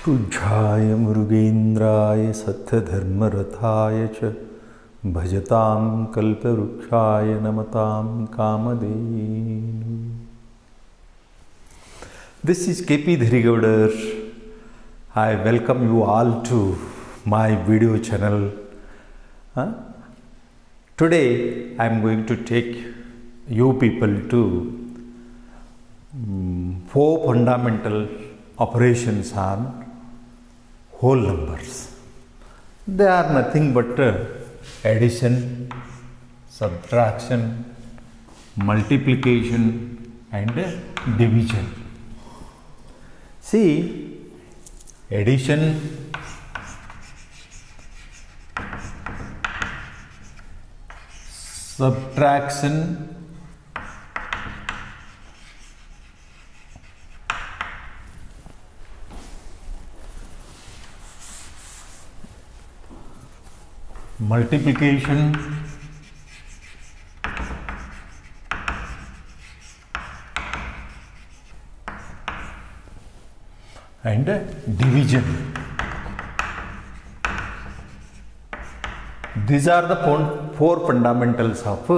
पूज्याय मृगेन्द्राय सत्यधर्मरथाय च भजतां कल्पवृक्षाय नमतां Kamdhenu. This is KP Dhirigaudar. I welcome you all to my video channel. Today I am going to take you people to 4 fundamental operations on whole numbers. They are nothing but addition, subtraction, multiplication and division. See, addition, subtraction, multiplication and division. These are the 4 fundamentals of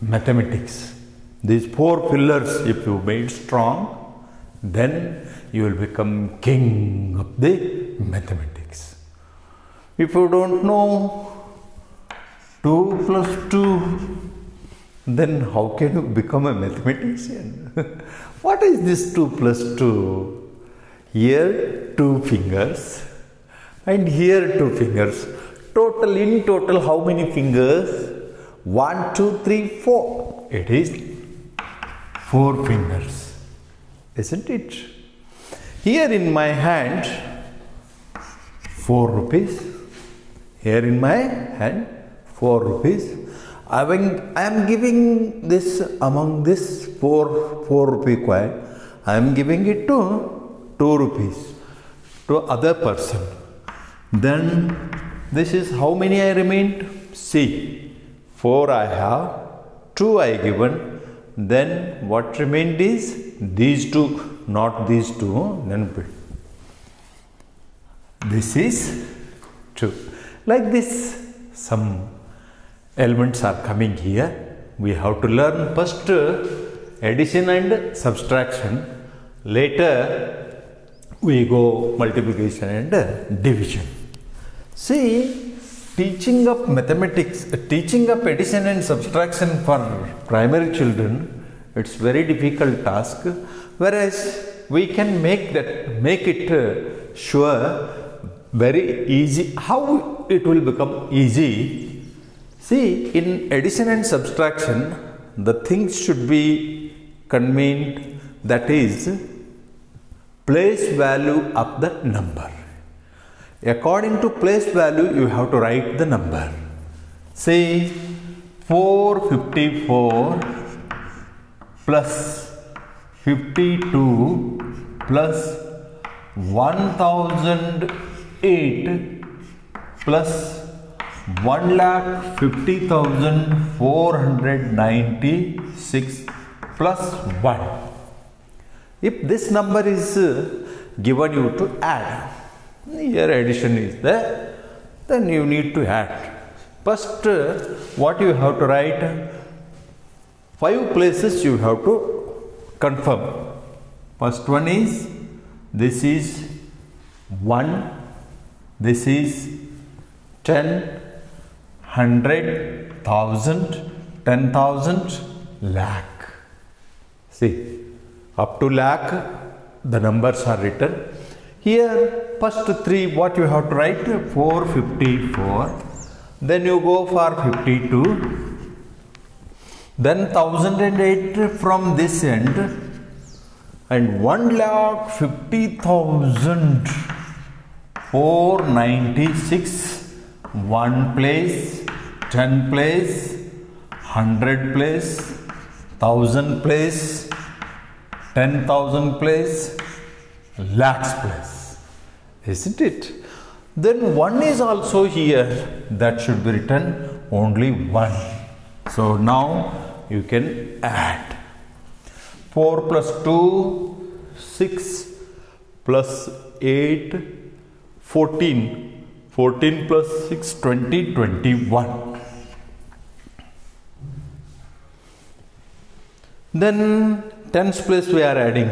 mathematics. These 4 pillars, if you made strong, then you will become king of the mathematics. If you don't know 2 plus 2, then how can you become a mathematician? What is this 2 plus 2? Here 2 fingers and here 2 fingers. In total, how many fingers? 1, 2, 3, 4. It is 4 fingers, isn't it? Here in my hand, 4 rupees. Here in my hand, 4 rupees. I am giving this among this 4 rupee coin. I am giving it to 2 rupees to other person. Then this is how many I remained? See, 4 I have, 2 I given. Then what remained is these 2, not these 2. Then this is 2. Like this, some elements are coming here. We have to learn first addition and subtraction. Later we go multiplication and division. See, teaching of mathematics, teaching of addition and subtraction for primary children, it's very difficult task. Whereas we can make it sure, very easy. How it will become easy? See, in addition and subtraction, the things should be convened, that is, place value of the number. According to place value, you have to write the number. Say 454 plus 52 plus 1008 plus 1,50,496 plus 1. If this number is given you to add, here addition is there, then you need to add. First, what you have to write? 5 places you have to confirm. First one is, this is 1, this is 10, 100, 1000, 10,000, lakh. See, up to lakh, the numbers are written. Here, first 3, what you have to write? 454. Then you go for 52. Then 1008 from this end. And 1,50,496. 1 place, 10 place, 100 place, 1000 place, 10,000 place, lakhs place, isn't it? Then 1 is also here, that should be written only 1. So now you can add 4 plus 2, 6 plus 8, 14. 14 plus 6, 20, 21. Then tens place we are adding.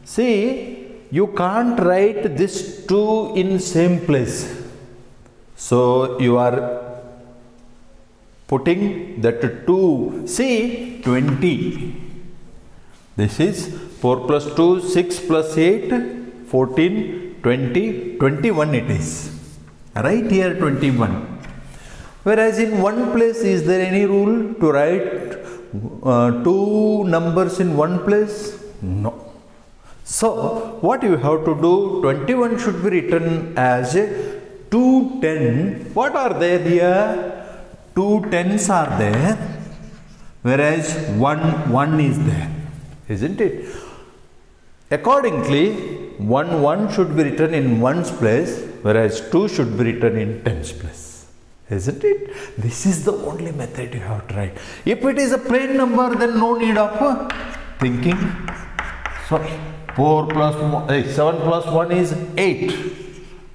See, you can't write this 2 in same place. So you are putting that 2. See, 20. This is 4 plus 2, 6 plus 8, 14, 20, 21 it is. Right here 21. Whereas in one place, is there any rule to write 2 numbers in one place? No. So what you have to do, 21 should be written as 210. What are there here? 2 tens are there, whereas 1 is there, isn't it? Accordingly, 1 should be written in ones place, whereas 2 should be written in tens place, isn't it? This is the only method you have to write. If it is a plain number, then no need of thinking. So 7 plus 1 is 8.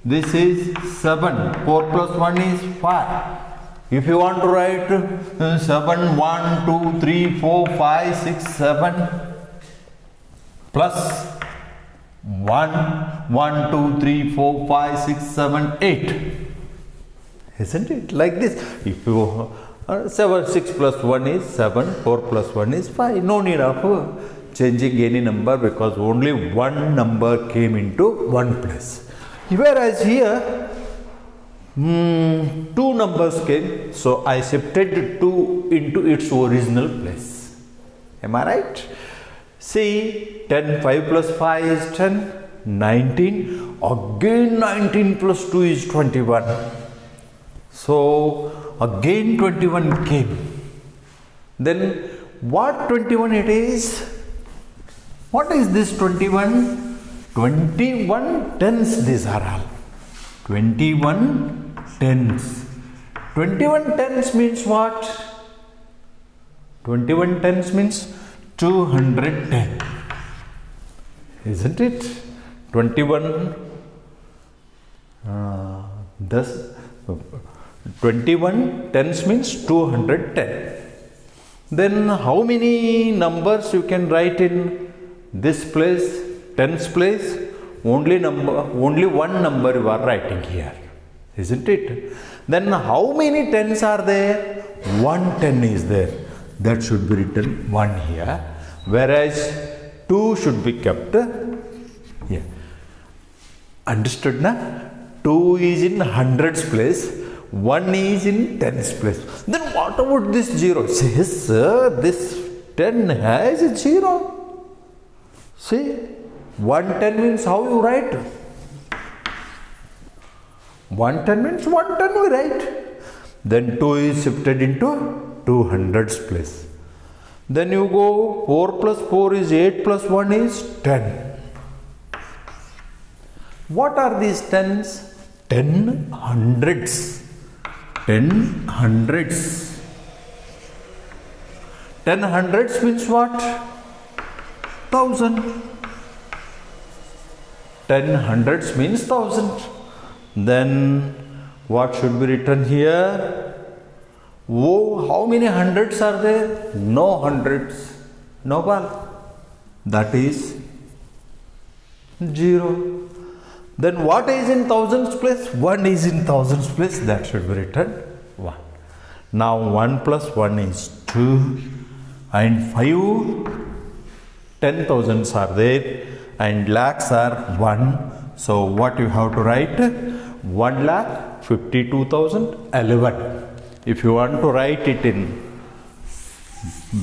This is 7. 4 plus 1 is 5. If you want to write 7, 1, 2, 3, 4, 5, 6, 7 plus 1, 1, 2, 3, 4, 5, 6, 7, 8. Isn't it? Like this. If you 7, 6 plus 1 is 7, 4 plus 1 is 5. No need of changing any number because only one number came into one place. Whereas here, 2 numbers came, so I shifted 2 into its original place. Am I right? See, 10, 5 plus 5 is 10, 19, again 19 plus 2 is 21. So, again 21 came. Then, what 21 it is? What is this 21? 21 tens these are all. 21 tens. 21 tens means what? 21 tens means 210. Isn't it? 21 21 tens means 210. Then how many numbers you can write in this place, tens place? Only one number you are writing here, isn't it? Then how many tens are there? 110 is there. That should be written 1 here, whereas 2 should be kept here. Understood na? 2 is in hundreds place, 1 is in tens place. Then what about this 0? Says, sir, this 10 has a 0. See, 110 means how you write? 110 means 110 we write. Then 2 is shifted into 200s place. Then you go 4 plus 4 is 8 plus 1 is 10. What are these tens? 10 hundreds. 10 hundreds. 10 hundreds means what? 1000. 10 hundreds means 1000. Then what should be written here? Oh, how many hundreds are there? No hundreds. No ball. That is 0. Then what is in thousands place? 1 is in thousands place. That should be written 1. Now 1 plus 1 is 2. And 5 10,000s are there. And lakhs are 1. So what you have to write? 1,52,011. If you want to write it in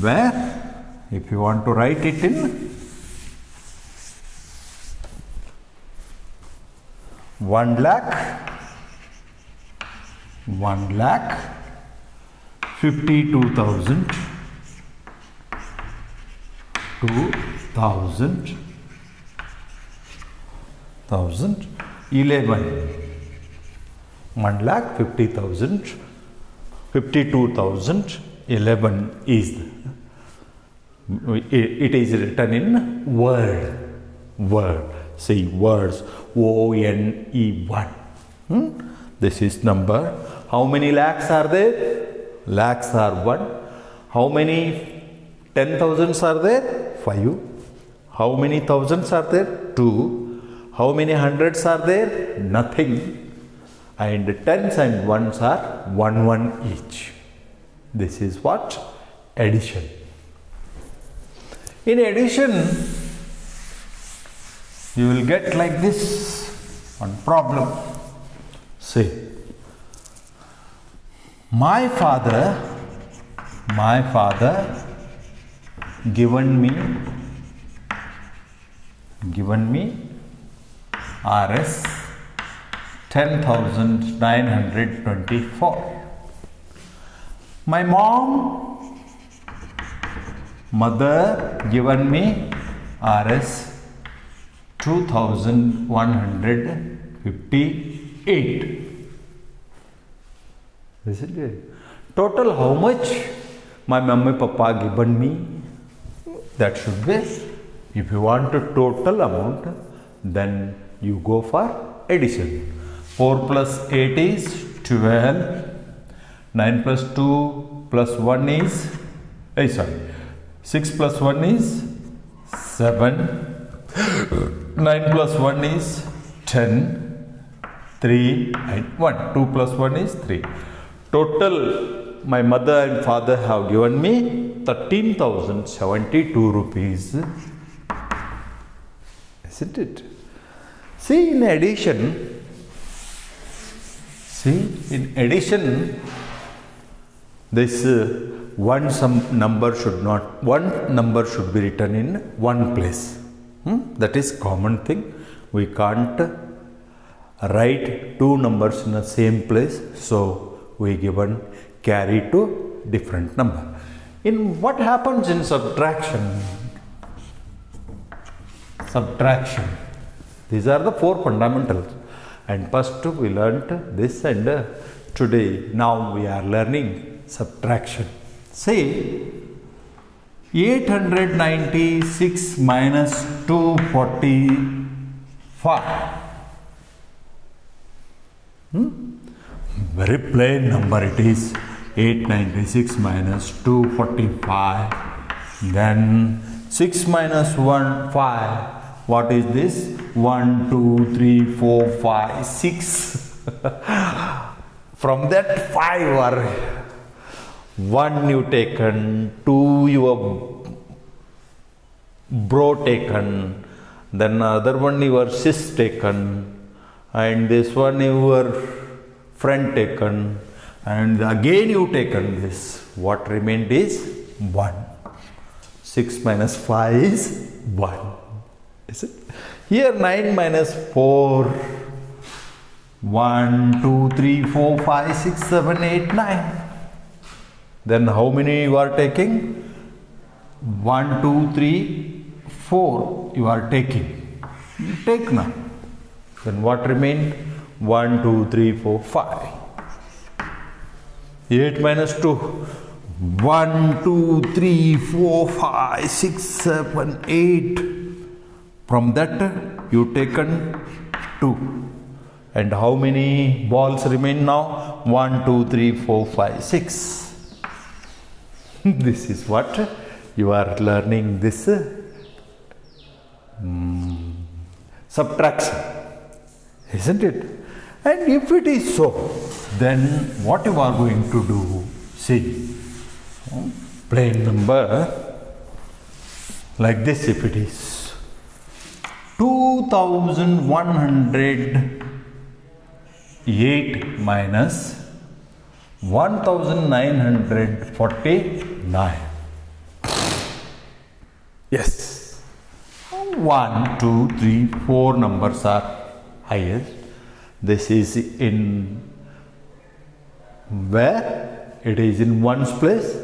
where? If you want to write it in 1,52,000 2,000 11. 1,50,000 52,011 is it is written in word. See words O-N-E-1. This is number. How many lakhs are there? Lakhs are 1. How many 10,000s are there? 5. How many thousands are there? 2. How many hundreds are there? Nothing. And tens and ones are 1 each. This is what? Addition. In addition, you will get like this one problem. See, my father given me Rs 10,924. My mother given me Rs 2,158. Isn't it? Total how much my mummy papa given me? That should be. If you want a total amount, then you go for addition. 4 plus 8 is 12. 9 plus 2 plus 1 is 6 plus 1 is 7. 9 plus 1 is 10. 3 and 1. 2 plus 1 is 3. Total, my mother and father have given me 13,072 rupees. Isn't it? See, in addition, this one number should be written in one place. That is common thing. We can't write two numbers in the same place, so we carry to different number. In what happens in subtraction? These are the four fundamentals. And first we learnt this, and now we are learning subtraction. Say 896 minus 245. Very plain number it is. 896 minus 245. Then 6 minus 1, 5. What is this? 1, 2, 3, 4, 5, 6. From that 5 are 1 you taken, 2 your bro taken, then other one your sis taken, and this one your friend taken, and again you taken this. What remained is 1. 6 minus 5 is 1. Is it? Here 9 minus 4. 1, 2, 3, 4, 5, 6, 7, 8, 9. Then how many you are taking? 1, 2, 3, 4 you are taking. You take now. Then what remained? 1, 2, 3, 4, 5. 8 minus 2. 1, 2, 3, 4, 5, 6, 7, 8. From that you taken 2. And how many balls remain now? 1, 2, 3, 4, 5, 6. This is what you are learning, this subtraction, isn't it? And if it is so, then what you are going to do? See, plain number like this, if it is 2,108 minus 1,949. Yes. 1, 2, 3, 4 numbers are highest. This is in where? It is in ones place,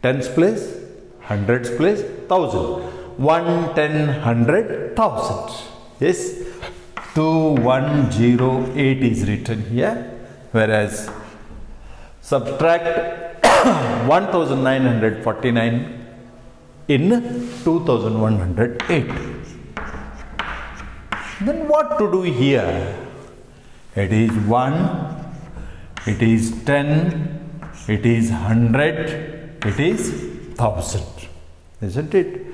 tens place, hundreds place, thousand. 1, 10, 100, 1000. Yes. 2108 is written here, whereas subtract 1949 in 2108. Then what to do here? It is 1, it is 10, it is 100, it is 1000. Isn't it?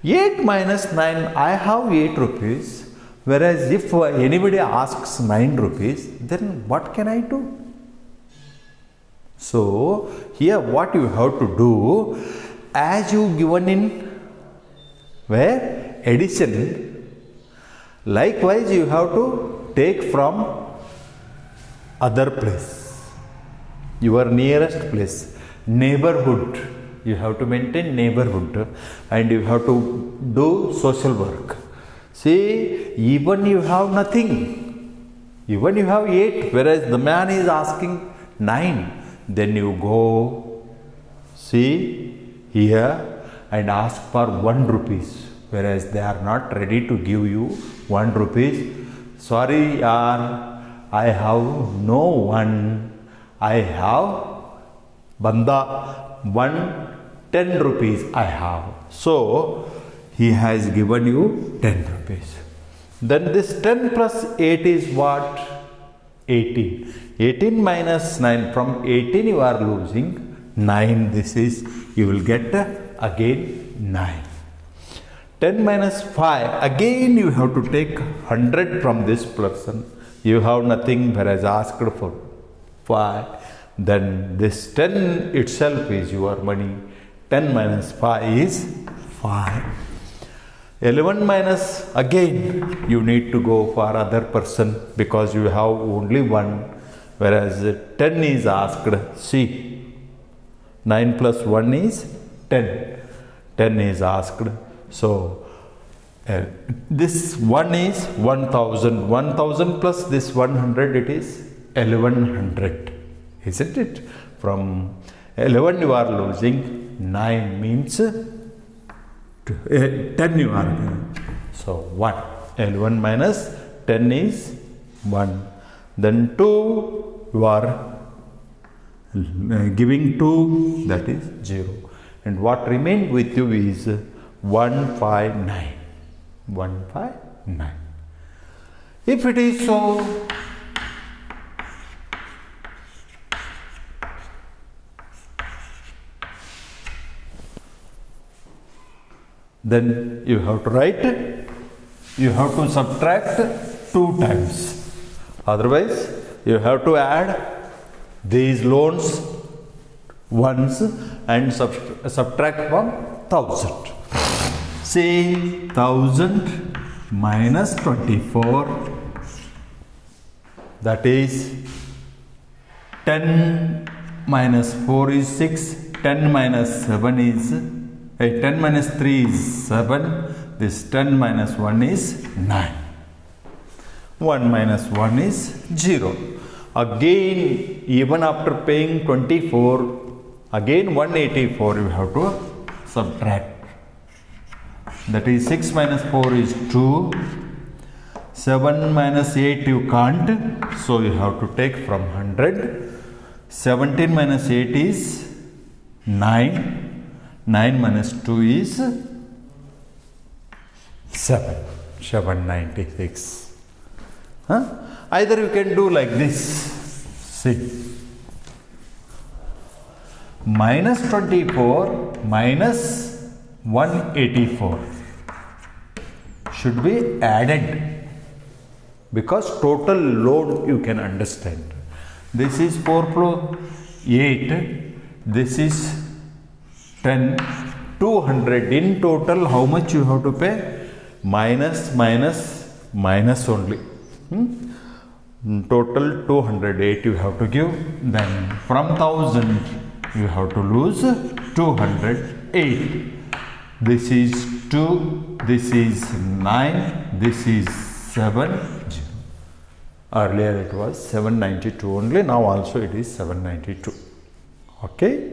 8 minus 9, I have 8 rupees. Whereas if anybody asks 9 rupees, then what can I do? So here what you have to do, as you given in where addition, likewise you have to take from other place, your nearest place, neighborhood. You have to maintain neighborhood and you have to do social work. See, even you have nothing, even you have 8, whereas the man is asking 9, then you go, see here, and ask for 1 rupees, whereas they are not ready to give you 1 rupees. Sorry, yaar, I have no one, I have banda, 10 rupees I have. So, he has given you 10 rupees. Then this 10 plus 8 is what? 18. 18 minus 9, from 18 you are losing 9. This is, you will get again 9. 10 minus 5, again you have to take 100 from this person. You have nothing, whereas asked for 5. Then this 10 itself is your money. 10 minus 5 is 5. 11 minus, again you need to go for other person because you have only 1, whereas 10 is asked. See, 9 plus 1 is 10. 10 is asked. So this 1 is 1000. 1000 plus this 100, it is 1100. Isn't it? From 11 you are losing, 9 means 10 you are giving. So 1. 11 minus 10 is 1. Then 2 you are giving 2, that is 0. And what remained with you is 159. 159. If it is so, then you have to write, you have to subtract 2 times. Otherwise, you have to add these loans once and subtract from 1000. Say 1000 minus 24, that is 10 minus 4 is 6, 10 minus 7 is 10 minus 3 is 7, this 10 minus 1 is 9. 1 minus 1 is 0. Again, even after paying 24, again 184 you have to subtract. That is 6 minus 4 is 2. 7 minus 8 you can't, so you have to take from 100. 17 minus 8 is 9. 9 minus 2 is 7. 796. Either you can do like this. See. Minus 24 minus 184 should be added because total load you can understand. This is 4 plus 8. This is 10, 200. In total, how much you have to pay? Minus, minus, minus only. Total 208 you have to give. Then from 1000 you have to lose 208. This is 2, this is 9, this is 7. Earlier it was 792 only, now also it is 792. Okay?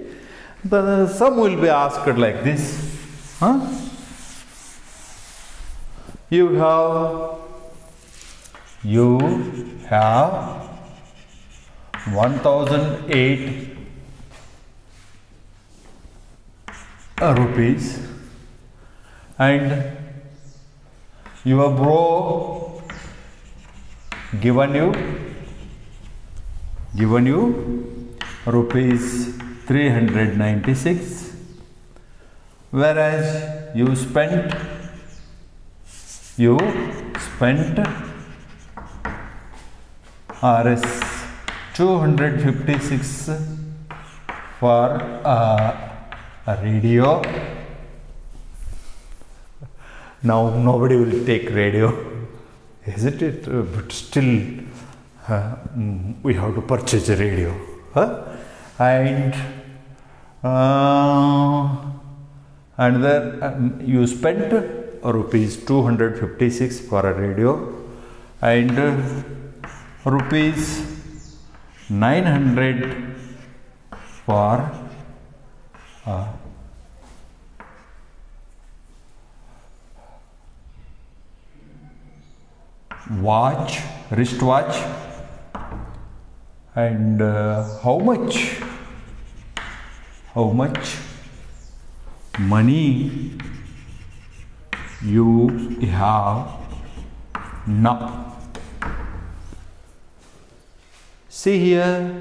The sum will be asked like this. You have 1008 rupees and your bro given you rupees 396, whereas you spent Rs 256 for a radio. Now nobody will take radio, isn't it? But still we have to purchase a radio, and then you spent rupees 256 for a radio and rupees 900 for watch, wristwatch, and how much money you have now. See here,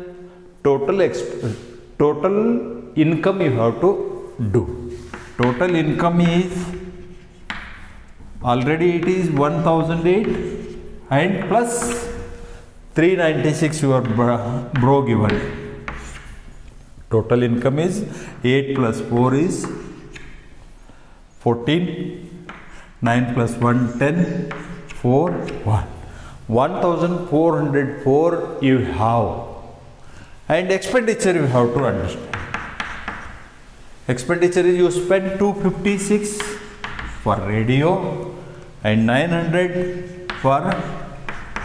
total income you have to do. Total income is already it is 1008 and plus 396 your bro given. Total income is 8 plus 4 is 14, 9 plus 1 10, 4 1. 1404 you have, and expenditure you have to understand. Expenditure is you spend 256 for radio and 900 for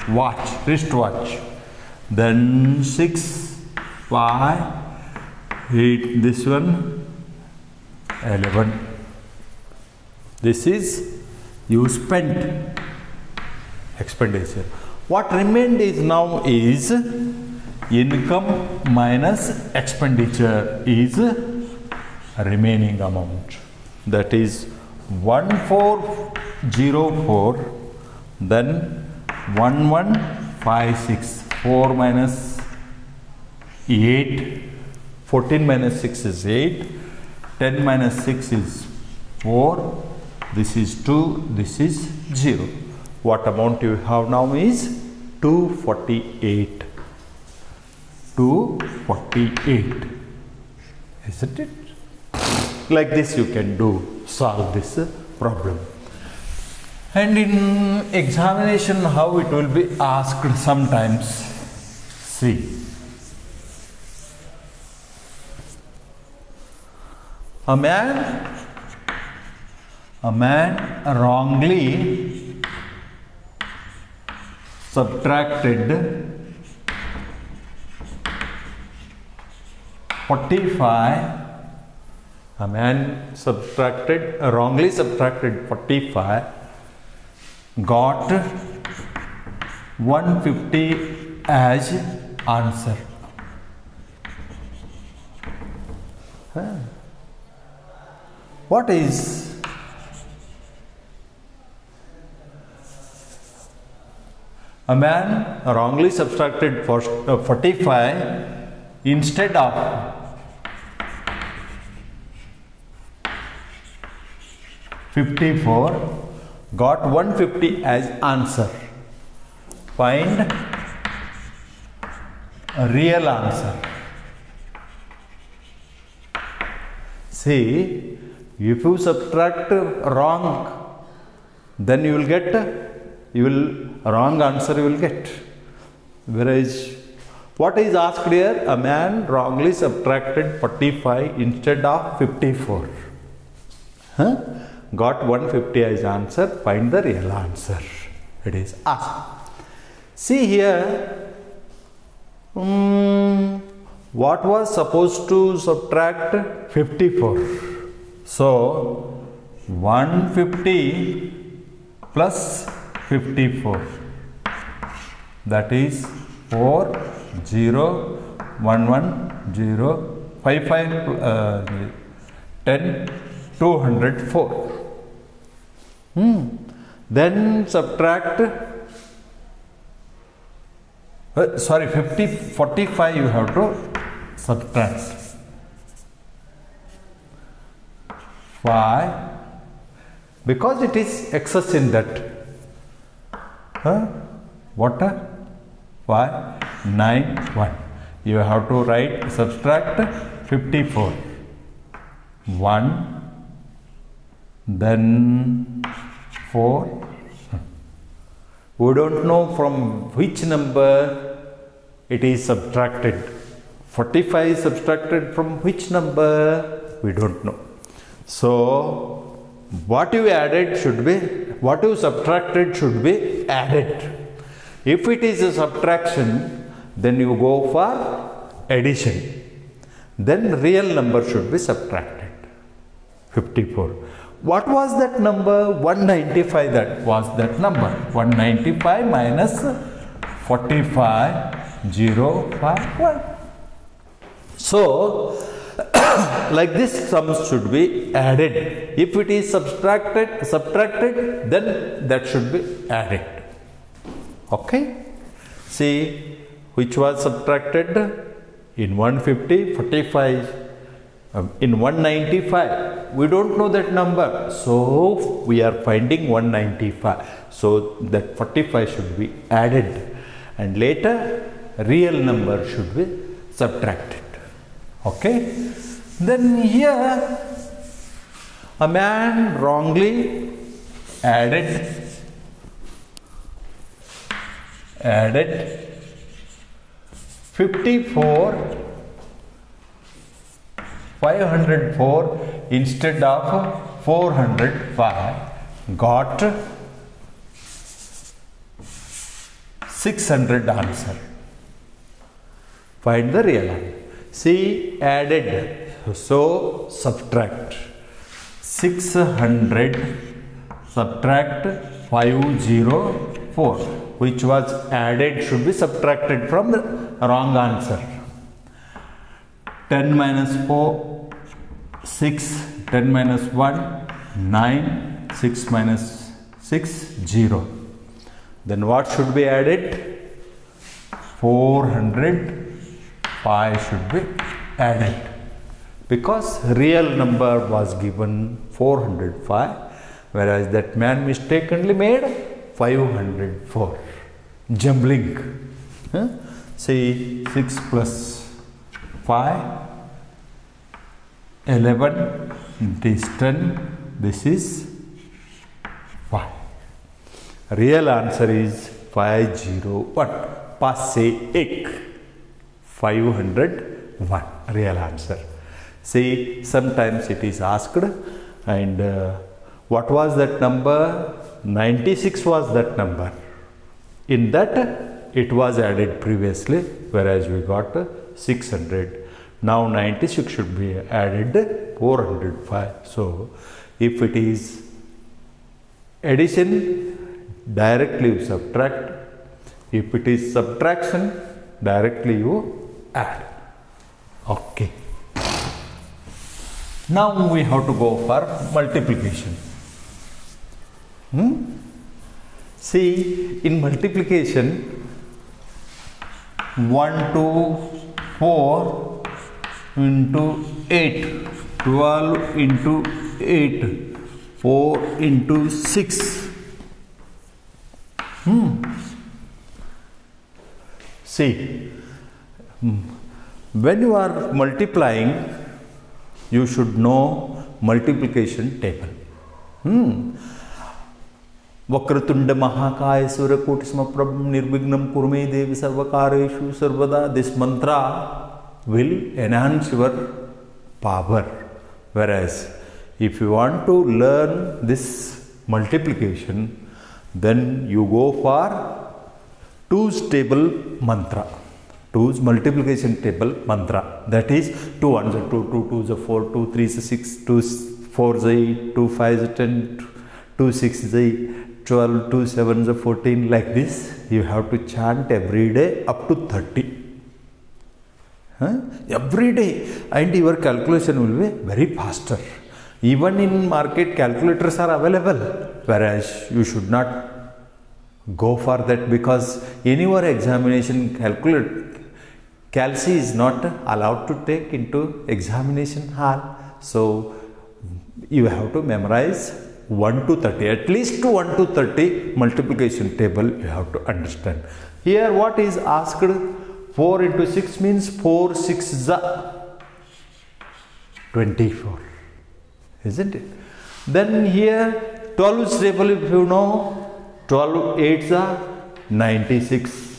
watch, wristwatch. Then 6, 5, 8, this one 11. This is you spent expenditure. What remained is now is income minus expenditure is remaining amount, that is 1404, then 1156, 4 minus 8, 14 minus 6 is 8, 10 minus 6 is 4, this is 2, this is 0. What amount you have now is 248. 248. Isn't it? Like this you can solve this problem. And in examination how it will be asked sometimes. See. A man wrongly subtracted 45. A man wrongly subtracted 45, got 150 as answer. What is a man wrongly subtracted 45 instead of 54, got 150 as answer. Find a real answer. See, if you subtract wrong, then you will get wrong answer you will get. Whereas what is asked here? A man wrongly subtracted 45 instead of 54. Got 150 as answer. Find the real answer. It is asked. See here. What was supposed to subtract 54? So 150 plus 54, that is 4 0 1 1 0 5 5 10 204. Then subtract sorry, 45 you have to subtract. 5, because it is excess in that. What? 5, 9, 1. You have to write, subtract 54. 1, then 4. We don't know from which number it is subtracted. 45 is subtracted from which number? We don't know. So, what you added should be, what you subtracted should be added. If it is a subtraction, then you go for addition. Then real number should be subtracted. 54. What was that number? 195, that was that number. 195 minus 45, 0, 5, 1. So, like this sums should be added. If it is subtracted, then that should be added. Okay? See, which was subtracted? In 150, 45. In 195, we don't know that number. So, we are finding 195. So, that 45 should be added. And later, real number should be subtracted. Okay? Then here, a man wrongly added 54, 504 instead of 405, got 600 answer. Find the real answer. See, added, so subtract 600, subtract 504, which was added should be subtracted from the wrong answer. 10 minus 4, 6, 10 minus 1, 9, 6 minus 6, 0. Then what should be added? 405 should be added. Because real number was given 405, whereas that man mistakenly made 504. Jumbling. See, 6 plus 5, 11, this 10, this is 5. Real answer is 501. Passe ek. 501. Real answer. See, sometimes it is asked, and what was that number? 96 was that number. In that, it was added previously, whereas we got 600. Now 96 should be added 405. So, if it is addition, directly you subtract. If it is subtraction, directly you add. Okay. Now we have to go for multiplication. See, in multiplication, 1 to 4 into 8, 12 into 8, 4 into 6. See, when you are multiplying, you should know multiplication table. Vakratunda Mahakaya Surakoటి Samaprabham Nirvignam Kurme Devi Sarvakareshu Sarvada. This mantra will enhance your power. Whereas, if you want to learn this multiplication, then you go for 2's table mantra. 2's multiplication table mantra. That is 2 1s are 2, 2 2s are 4, 2 3s are 6, 2 4s are 8, 2 5s are 10, 2 6s are 12, 2 7s are 14. Like this, you have to chant every day up to 30. Every day, and your calculation will be very faster. Even in market, calculators are available, whereas you should not Go for that, because in your examination Calc is not allowed to take into examination hall. So you have to memorize 1 to 30, at least 1 to 30 multiplication table you have to understand. Here what is asked, 4 into 6 means 4 6 is 24, isn't it? Then here 12 is table, if you know, 12 8s are 96.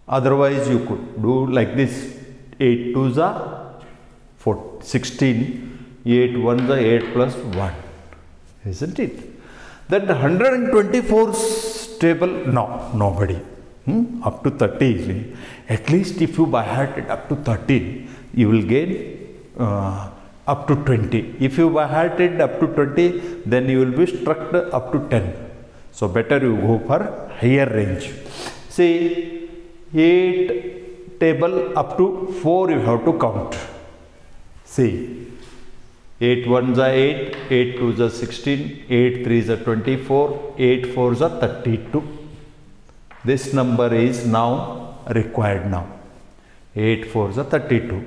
Otherwise you could do like this, 8 2s are 16, 8 1s are 8 plus 1, isn't it? That 124 table, no, nobody. Up to 30, at least if you by heart it up to 30, you will gain up to 20. If you by heart it up to 20, then you will be struck up to 10. So better you go for higher range. See, 8 table up to 4 you have to count. See, 8 1s are 8, 8 2s are 16, 8 3s are 24, 8 4s are 32. This number is now required now. 8 4s are 32.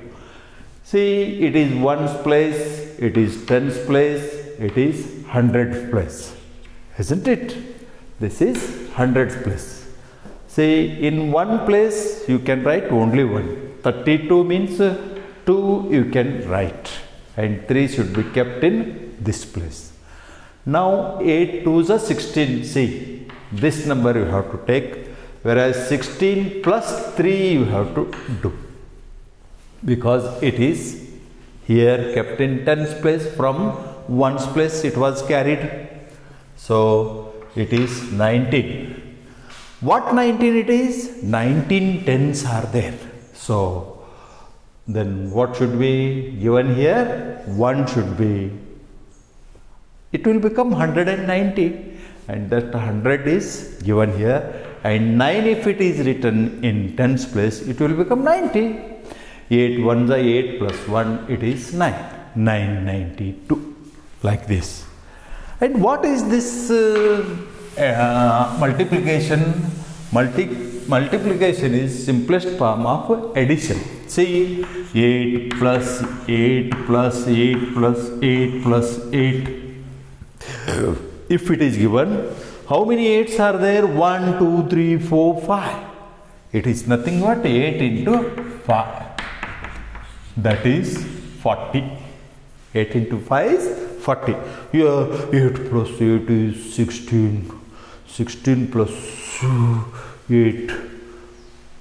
See, it is ones place, it is tens place, it is hundreds place, isn't it? This is hundreds place. See, in one place you can write only 1. 32 means 2 you can write, and 3 should be kept in this place. Now 8 2s are 16. See, this number you have to take, whereas 16 plus 3 you have to do, because it is here kept in tens place, from ones place it was carried. So it is 19. What 19 it is? 19 tens are there. So then what should be given here? 1 should be, it will become 190, and that 100 is given here, and 9 if it is written in tens place, it will become 90. 8 1s are 8 plus 1, it is 9. 992, like this. And what is this multiplication? Multiplication is simplest form of addition. See, 8 plus 8 plus 8 plus 8 plus 8. If it is given, how many 8s are there? 1, 2, 3, 4, 5. It is nothing but 8 into 5. That is 40. 8 into 5 is 40. Here 8 plus 8 is 16. 16 plus 8,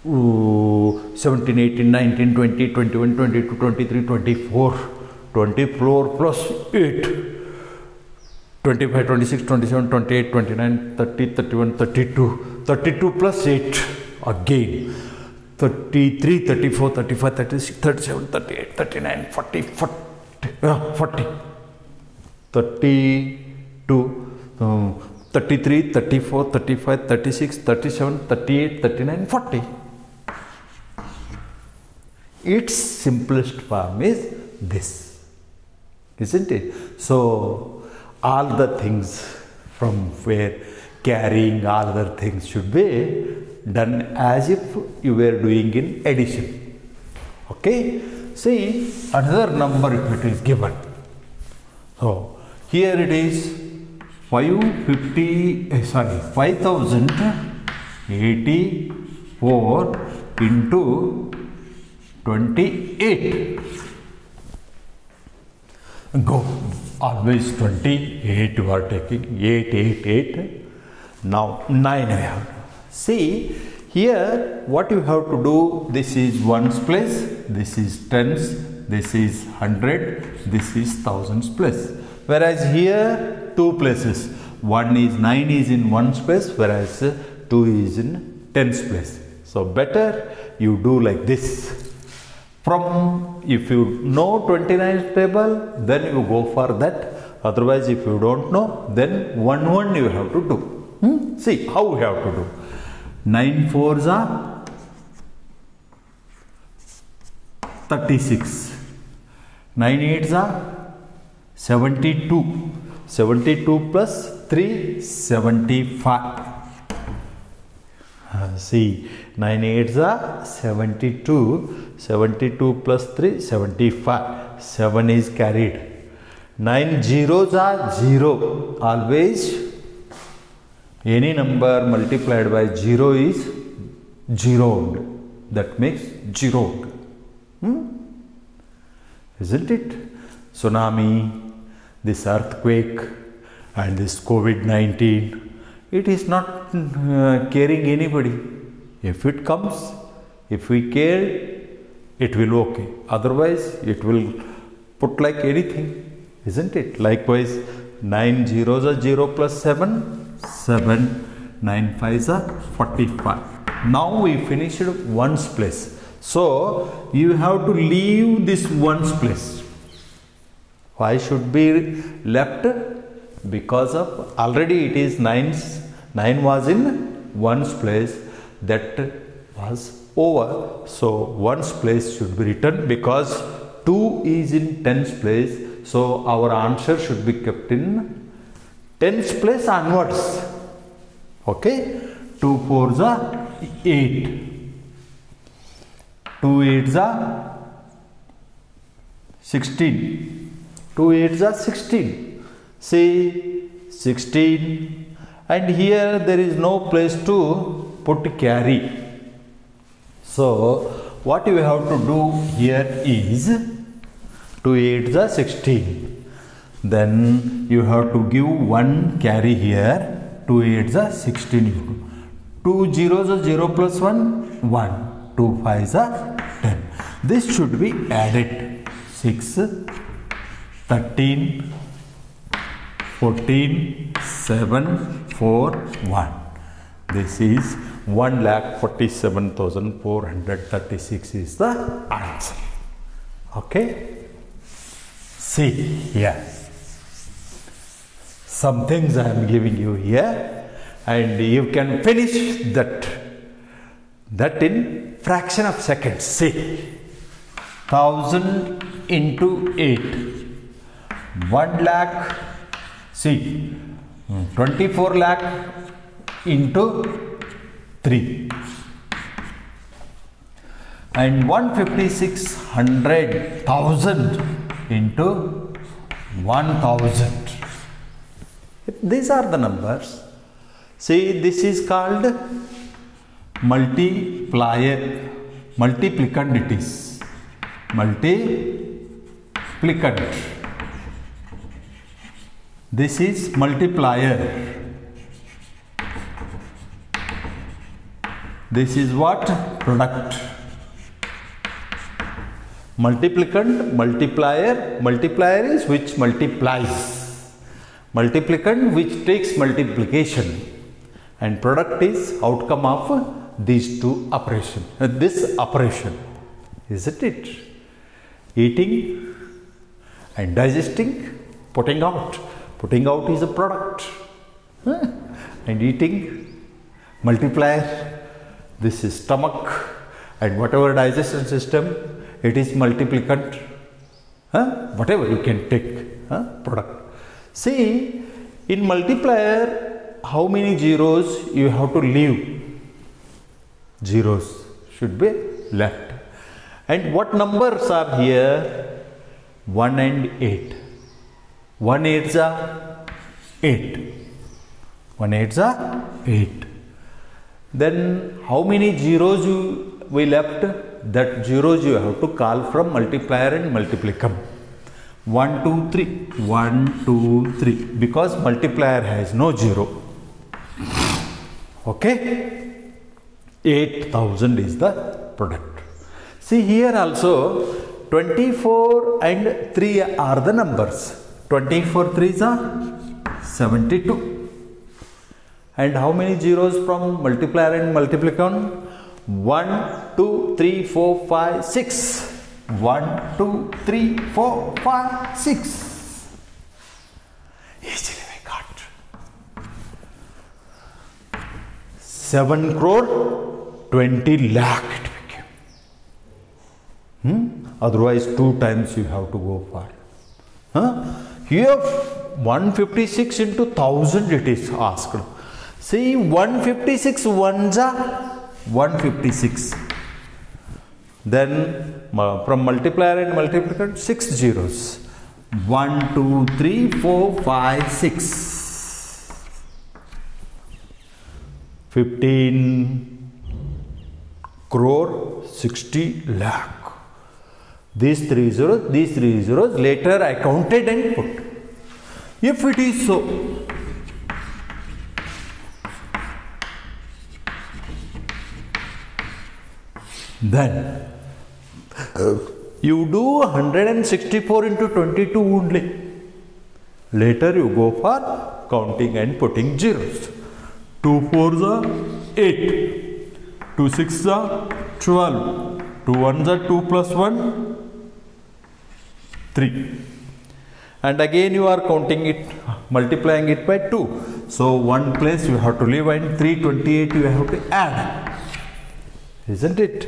17, 18, 19, 20, 21, 22, 23, 24. 24 plus 8. 25, 26, 27, 28, 29, 30, 31, 32. 32 plus 8 again. 33, 34, 35, 36, 37, 38, 39, 40, 40. 32, 33, 34, 35, 36, 37, 38, 39, 40. Its simplest form is this, isn't it? So all the things from where carrying all other things should be done as if you were doing in addition. Okay, see another number if it is given. So here it is 5084 into 28. Go, always 28 you are taking, 8, 8, 8. Now 9 I have. See, here what you have to do, this is ones place, this is tens, this is 100, this is thousands place. Whereas here 2 places, 9 is in ones place, whereas 2 is in tens place. So better you do like this. From, if you know 29th table, then you go for that. Otherwise, if you don't know, then 1 you have to do. See how we have to do. 9 4s are 36. 9 8s are 72. 72 plus 3, 75. See, 9 8s are 72. 72 plus 3, 75. 7 is carried. 9 zeros are 0. Always any number multiplied by 0 is zeroed. That makes zeroed. Isn't it? Tsunami, this earthquake, and this COVID-19, it is not caring anybody. If it comes, if we care, it will okay. Otherwise, it will put like anything, isn't it? Likewise, 9 zeros are 0 plus 7, 7, 9 5s are 45. Now we finished ones place. So, you have to leave this ones place. Why should be left? Because of already it is 9 was in ones place, that was over. So, ones place should be written because 2 is in tens place. So, our answer should be kept in tens place onwards. Okay, 2 4s are 8. 2 8s are 16. 2 8s are 16. See, 16, and here there is no place to put carry. So, what you have to do here is 2 8s are 16. Then you have to give one carry here. 2 8s are 16. 2 zeros are 0 plus 1, 1. 2 5s are 10. This should be added. 6, 13, 14, 7, 4, 1. This is 1,47,436 is the answer. Okay. See here. Some things I am giving you here, and you can finish that in fraction of seconds. See, 1000 into 8, 1 lakh. See, 24 lakh into 3, and 156,100,000 into 1000. These are the numbers. See, this is called multiplier, multiplicand it is. Multiplicand. This is multiplier. This is what? Product. Multiplicand, multiplier. Multiplier is which multiplies. Multiplicand which takes multiplication. And product is outcome of these two operations. This operation. Isn't it? Eating and digesting, putting out. Putting out is a product. And eating, multiplier. This is stomach, and whatever digestion system, it is multiplicand. Whatever you can take, product. See, in multiplier, how many zeros you have to leave? Zeros should be left. And what numbers are here? 1 and 8. 1 8s are 8. 1 8s are 8. Then how many zeros we left? That zeros you have to call from multiplier and multiplicand. 1 2 3. 1 2 3. Because multiplier has no zero. Okay. 8,000 is the product. See here also 24 and 3 are the numbers. 24 3s are 72. And how many zeros from multiplier and multiplicand? 1 2 3 4 5 6. 1 2 3 4 5 6. Easily we got 7 crore 20 lakh it became. Otherwise 2 times you have to go far. Here 156 into 1000 it is asked. See, 156 ones are 156. Then from multiplier and multiplier, 6 zeros. 1, 2, 3, 4, 5, 6. 15 crore 60 lakh. These three zeros later I counted and put. If it is so, then you do 164 into 22 only. Later you go for counting and putting zeros. 2 4s are 8, 2 6s are 12, 2 1s are 2 plus 1, 3. And again you are counting it, multiplying it by 2. So one place you have to leave and 328 you have to add. Isn't it?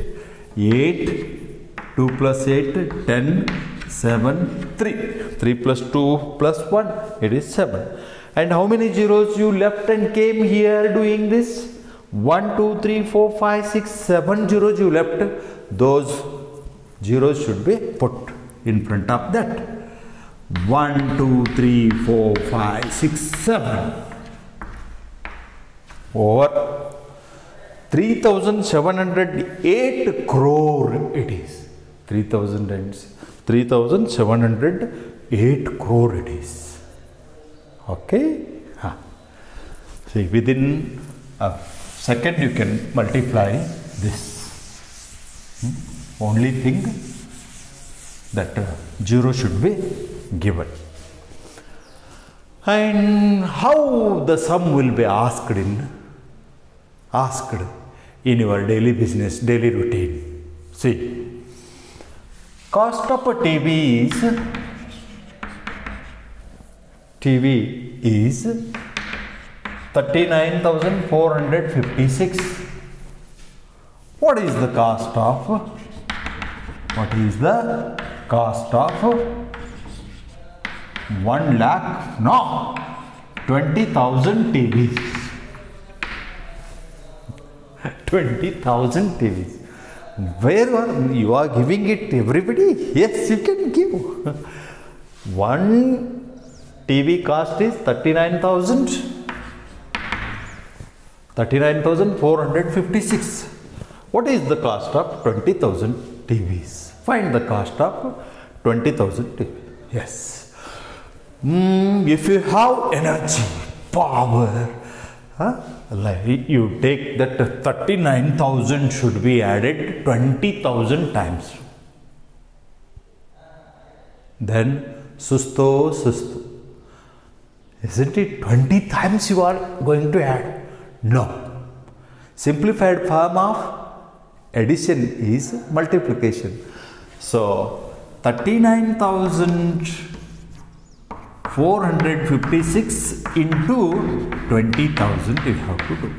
8, 2 plus 8, 10, 7, 3. 3 plus 2 plus 1, it is 7. And how many zeros you left and came here doing this? 1, 2, 3, 4, 5, 6, 7 zeros you left. Those zeros should be put in front of that. 1, 2, 3, 4, 5, 6, 7. Over 3,708 crore it is. 3,708 crore it is. Okay? See, within a second you can multiply this. Only thing that 0 should be given. And how the sum will be asked in your daily business, daily routine. See, cost of a TV is 39,456. What is the cost of 1 lakh? No, 20,000 TVs. 20,000 TVs. Where you are giving it to everybody? Yes, you can give. One TV cost is 39,456. What is the cost of 20,000 TVs? Find the cost of 20,000 TVs. Yes. If you have energy, power, like you take that 39,000 should be added 20,000 times. Then susto. Isn't it 20 times you are going to add? No. Simplified form of addition is multiplication. So 39,456 into 20,000 you have to do.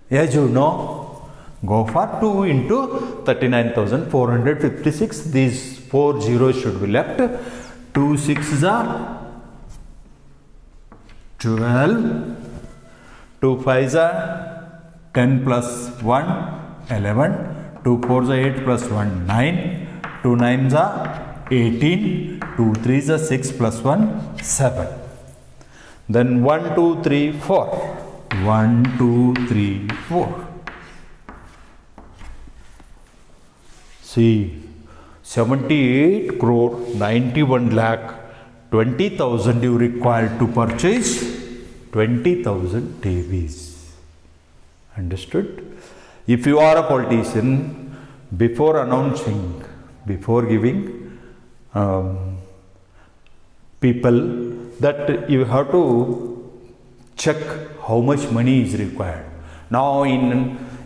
As you know, go for 2 into 39,456. These 4 zeros should be left. 2 6s are 12. 2 5s are 10 plus 1, 11. 2 4s are 8 plus 1, 9. 2 9s are 18. 2 3s are 6 plus 1, 7. Then 1 2 3 4. 1 2 3 4. See, 78 crore 91 lakh 20,000 you require to purchase 20,000 TVs. Understood? If you are a politician, before announcing, before giving people, that you have to check how much money is required. Now,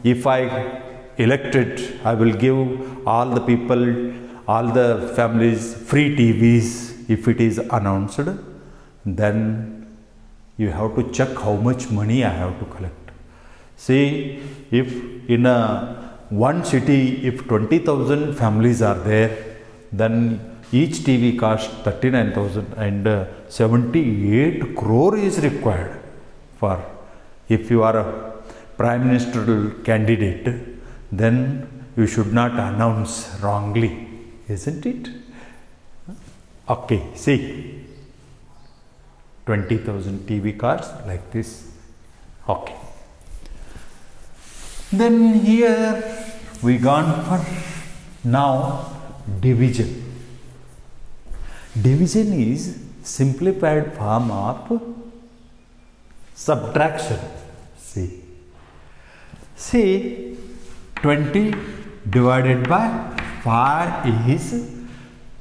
if I elected, I will give all the people, all the families free TVs. If it is announced, then you have to check how much money I have to collect. See, if in one city, if 20,000 families are there, then each TV cost 39,000 and 78 crore is required for, if you are a prime ministerial candidate, then you should not announce wrongly, isn't it? Okay, see, 20,000 TV cars like this. Okay. Then here we gone for now division. Division is simplified form of subtraction. See, 20 divided by 5 is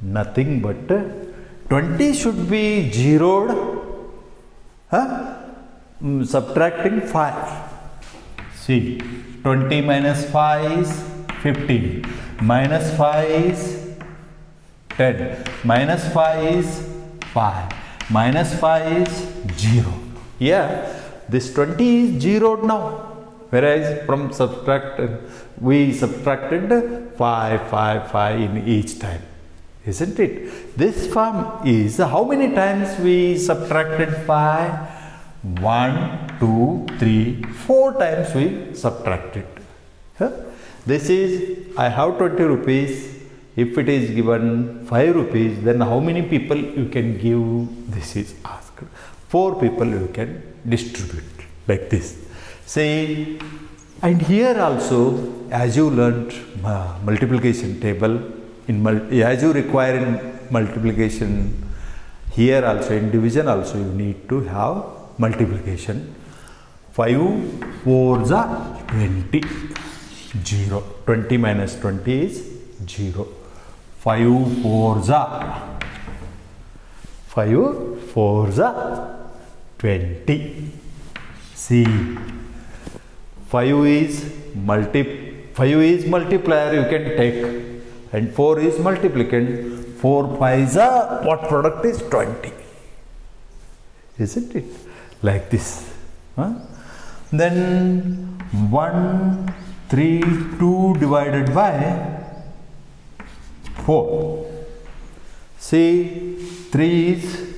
nothing but 20 should be zeroed, subtracting 5. See, 20 minus 5 is 15, minus 5 is 10, minus 5 is 5, minus 5 is 0. Yeah, this 20 is zeroed now. Whereas from we subtracted 5 in each time, isn't it? This form is how many times we subtracted 5? 1, 2, 3, 4 times we subtracted. This is, I have 20 rupees. If it is given 5 rupees, then how many people you can give? This is asked. 4 people you can distribute like this. Say, and here also, as you learnt multiplication table, as you require in multiplication, here also in division also you need to have multiplication. 5 4s are 20, 0. 20 minus 20 is 0. 5 4s are 20. See, 5 is multiplier you can take, and 4 is multiplicand. 4 5s are, what product is 20, isn't it? Like this. Then 1 3 2 divided by 4. See, 3 is,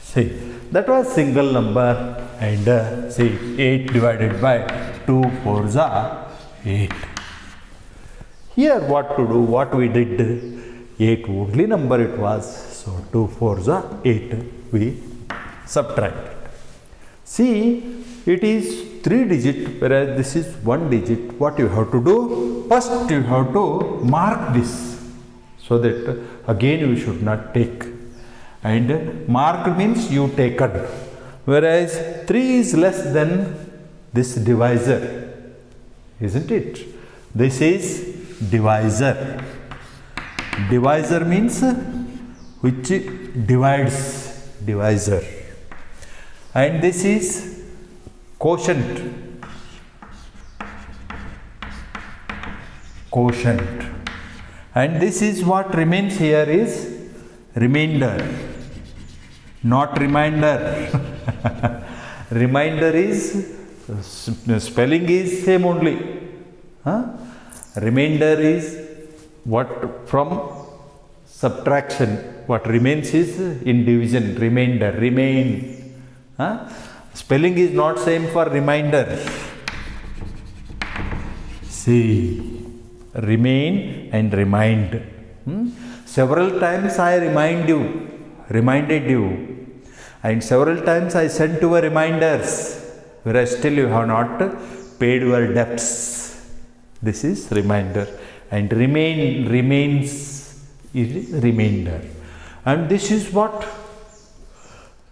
see, that was single number, and see, 8 divided by 2 4s are 8. Here what to do? What we did? 8 only number it was, so 2 4s are 8. We subtracted. See, it is 3 digit, whereas this is 1 digit. What you have to do? First you have to mark this, so that again you should not take. And marked means you taken. Whereas 3 is less than this divisor, isn't it? This is divisor. Divisor means which divides, divisor. And this is quotient. Quotient. And this is what remains here is remainder, not reminder. Reminder is, spelling is same only. Remainder is what from subtraction. What remains is in division, remainder, remain. Spelling is not same for reminder. See, remain and remind. Several times I reminded you, and several times I sent you reminders, whereas still you have not paid your debts. This is reminder, and remains is remainder. And this is what?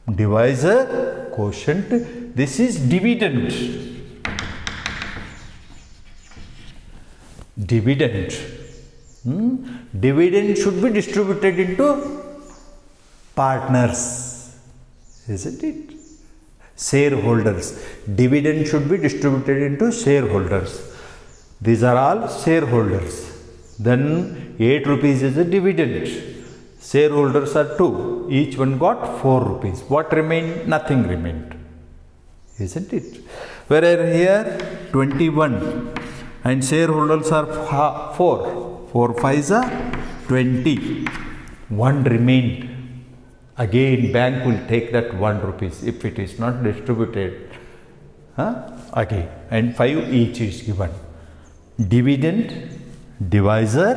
Divisor, quotient. This is dividend. Dividend. Dividend should be distributed into partners, isn't it? Shareholders. Dividend should be distributed into shareholders. These are all shareholders. Then 8 rupees is a dividend. Shareholders are 2. Each one got 4 rupees. What remained? Nothing remained, isn't it? Whereas here 21 and shareholders are 4. 4 5s are 20. 1 remained. Again bank will take that 1 rupees if it is not distributed. Again, and 5 each is given. Dividend, divisor,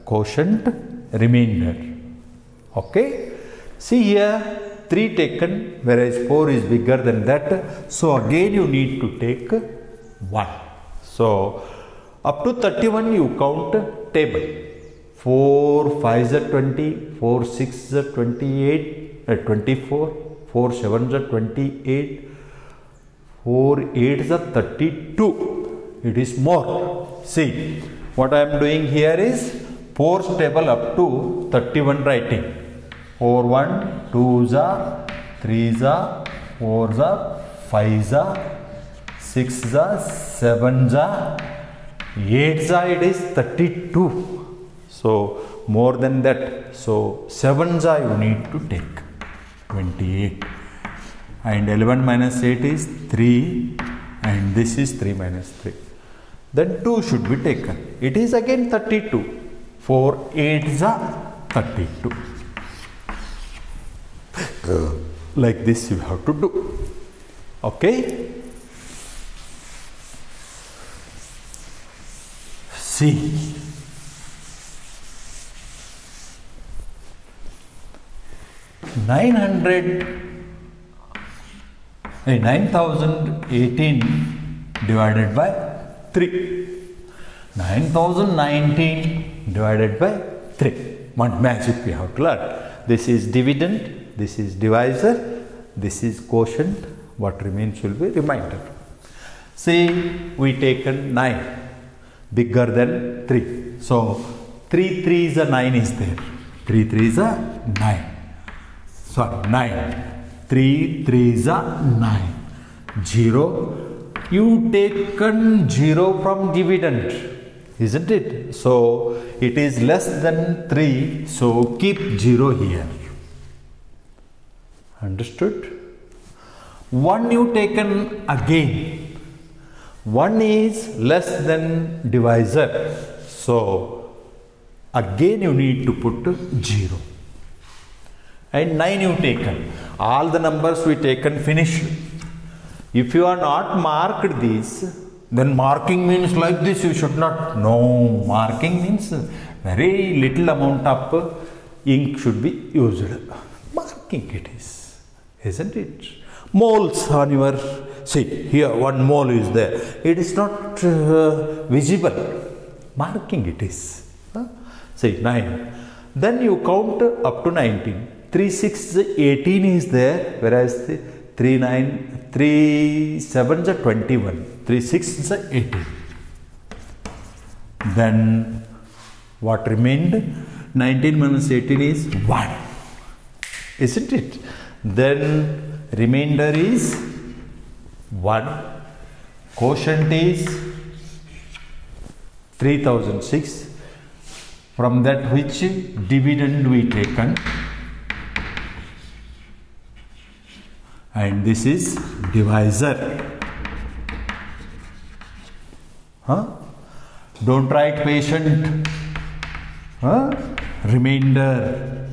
quotient, remainder. Okay. See here 3 taken, whereas 4 is bigger than that. So again you need to take 1. So up to 31 you count table. 4 5s are 20, 4 6s are 28, 24, 4 7s are 28, 4 8s are 32. It is more. See, what I am doing here is 4's table up to 31 writing. 4 1, 2s are, 3s are, 4s are, 5s are, 6s are, 7s are, 8s are, it is 32. So more than that. So 7s are you need to take 28. And 11 minus 8 is 3. And this is 3 minus 3. Then 2 should be taken. It is again 32. 4 8s are 32. Like this you have to do. Okay. See. 9018 divided by 3. 9019 divided by 3. One magic we have to learn. This is dividend, this is divisor, this is quotient. What remains will be remainder. See, we taken 9 bigger than 3. So 3 3s are 9 is there. 3 3s are 9. Sorry, 9. 3 3s are 9. 0. You taken 0 from dividend, isn't it? So it is less than 3. So keep 0 here. Understood? 1 you taken again. 1 is less than divisor. So again you need to put 0. And 9 you taken. All the numbers we taken finished. If you are not marked these, then marking means like this you should not. No, marking means very little amount of ink should be used. Marking it is, isn't it? Moles on your, see here 1 mole is there. It is not visible. Marking it is. See 9. Then you count up to 19. 3 6 18 is there, whereas 3 7s are 21. 3 6s are 18. Then what remained? 19 minus 18 is 1. Isn't it? Then remainder is 1. Quotient is 3006. From that which dividend we taken. And this is divisor. Don't write patient. Remainder.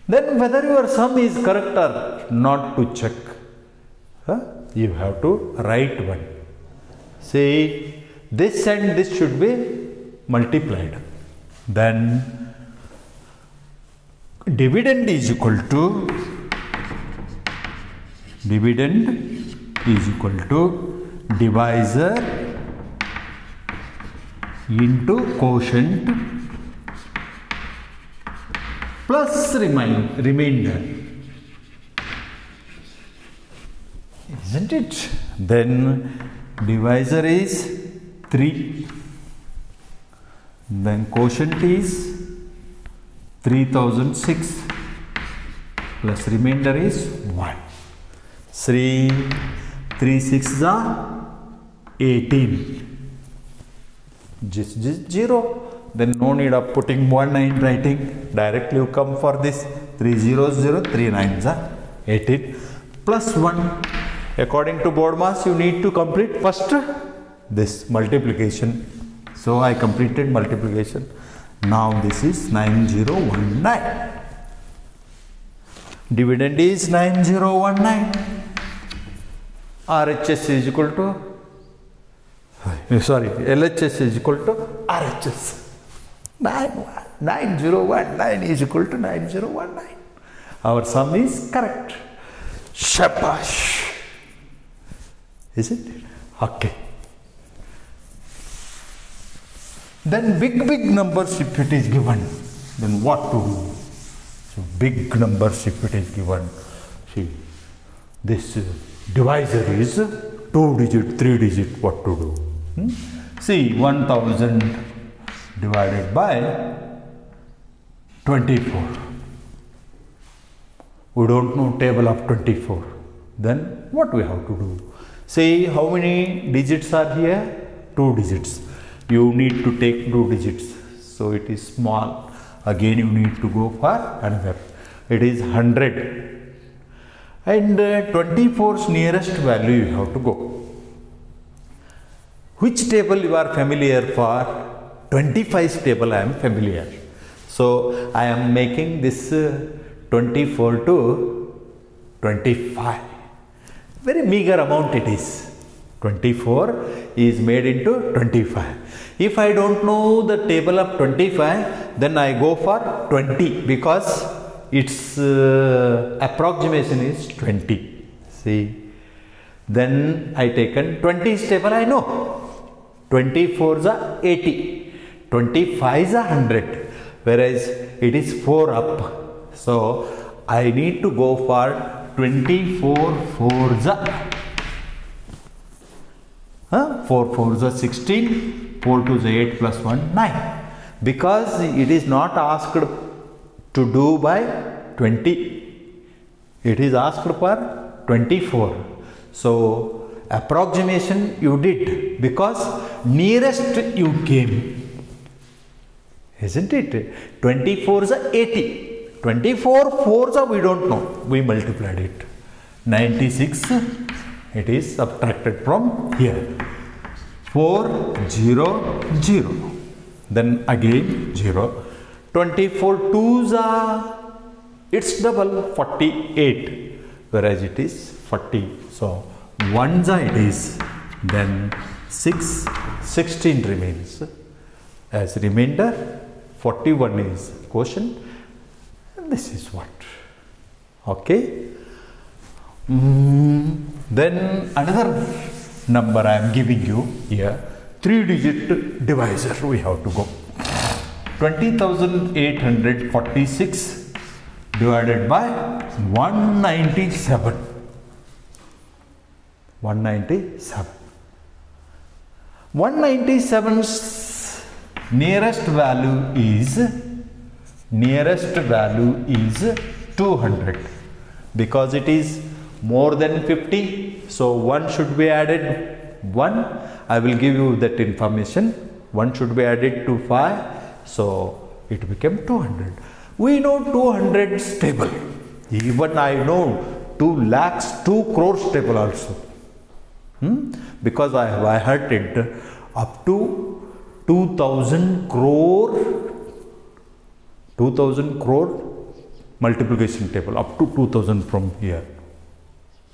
Then whether your sum is correct or not to check, you have to write one. Say this and this should be multiplied. Then dividend is equal to divisor into quotient plus remainder, isn't it? Then divisor is 3, then quotient is 3006 plus remainder is 1. 3 6s are 18. Just 0. Then no need of putting 1 9 writing. Directly you come for this. 3 0s 0, 3 9s are 18 plus 1. According to board mass, you need to complete first this multiplication So I completed multiplication. Now this is 9019. Dividend is 9019. RHS is equal to, LHS is equal to RHS. 9019 is equal to 9019. Our sum is correct. Shabash. Is it? Okay. Then big numbers if it is given, then what to do? So big numbers if it is given. See, this divisor is 2 digit, 3 digit, what to do? See, 1000 divided by 24. We don't know table of 24. Then what we have to do? See, how many digits are here? 2 digits. You need to take 2 digits. So it is small. Again you need to go for another. It is 100. And 24's nearest value you have to go. Which table you are familiar for? 25's table I am familiar. So I am making this 24 to 25. Very meager amount it is. 24 is made into 25. If I don't know the table of 25, then I go for 20 because its approximation is 20. See, then I taken 20's table I know. 24 is 80. 25 is 100. Whereas it is 4 up. So I need to go for 24 4s. 4 4s 16, 4 2s 8 plus 1 9. Because it is not asked to do by 20. It is asked for 24. So approximation you did because nearest you came. Isn't it? 24 is 80. 24 4s we don't know. We multiplied it. 96 it is subtracted from here. 4 0 0. Then again 0. 24 2s are its double 48. Whereas it is 40. So 1s it is. Then 6 16 remains. As remainder 41 is quotient. This is what. Okay. Then another number I am giving you here. 3-digit divisor we have to go. 20,846 divided by 197. 197. 197's nearest value is 200 because it is more than 50. So 1 should be added. 1, I will give you that information. 1 should be added to 5. So it became 200. We know 200 stable. Even I know 2 lakhs, 2 crores stable also. Because I heard it up to 2000 crore multiplication table up to 2000 from here.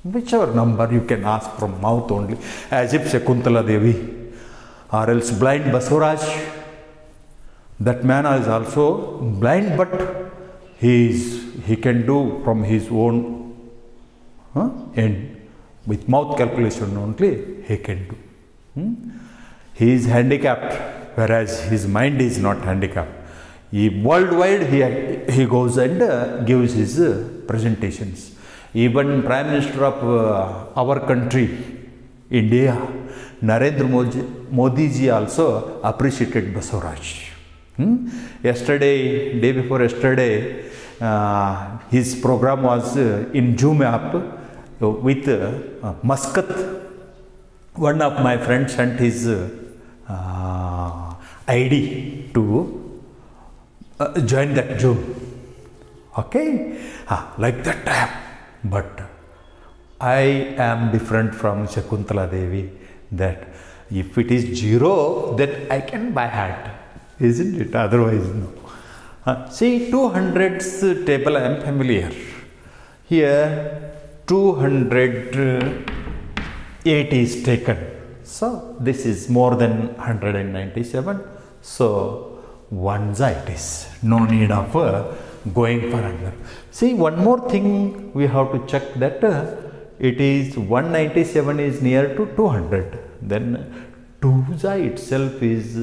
Whichever number you can ask from mouth only, as if Shakuntala Devi or else blind Basuraj. That man is also blind, but he can do from his own end. With mouth calculation only he can do. He is handicapped, whereas his mind is not handicapped. Worldwide he goes and gives his presentations. Even Prime Minister of our country, India, Narendra Modi ji also appreciated Basuraj. Yesterday, day before yesterday, his program was in Zoom app with Muscat. One of my friends sent his ID to join that Zoom. Okay, like that I am. But I am different from Shakuntala Devi, that If it is 0, then I can by heart, isn't it? Otherwise, no. See, 200's table I am familiar. Here, 208 is taken. So, this is more than 197. So, 1 it is. No need of going for another. See, one more thing we have to check that it is 197 is near to 200. Then 2 itself is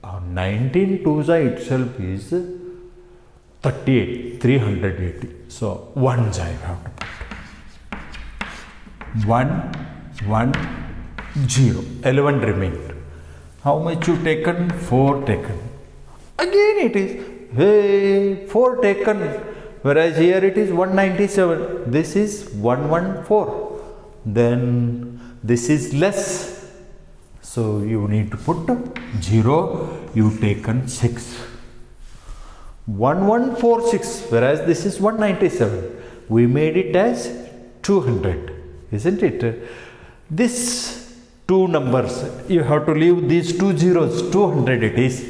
19 2 itself is 38, 380. So 1 we have to put. 1, 1, 0. 11 remained. How much you taken? 4 taken. Again it is, hey, 4 taken. Whereas here it is 197. This is 114. Then this is less. So you need to put 0. You taken 6. 1146. Whereas this is 197. We made it as 200. Isn't it? This two numbers, you have to leave these 2 zeros. 200 it is.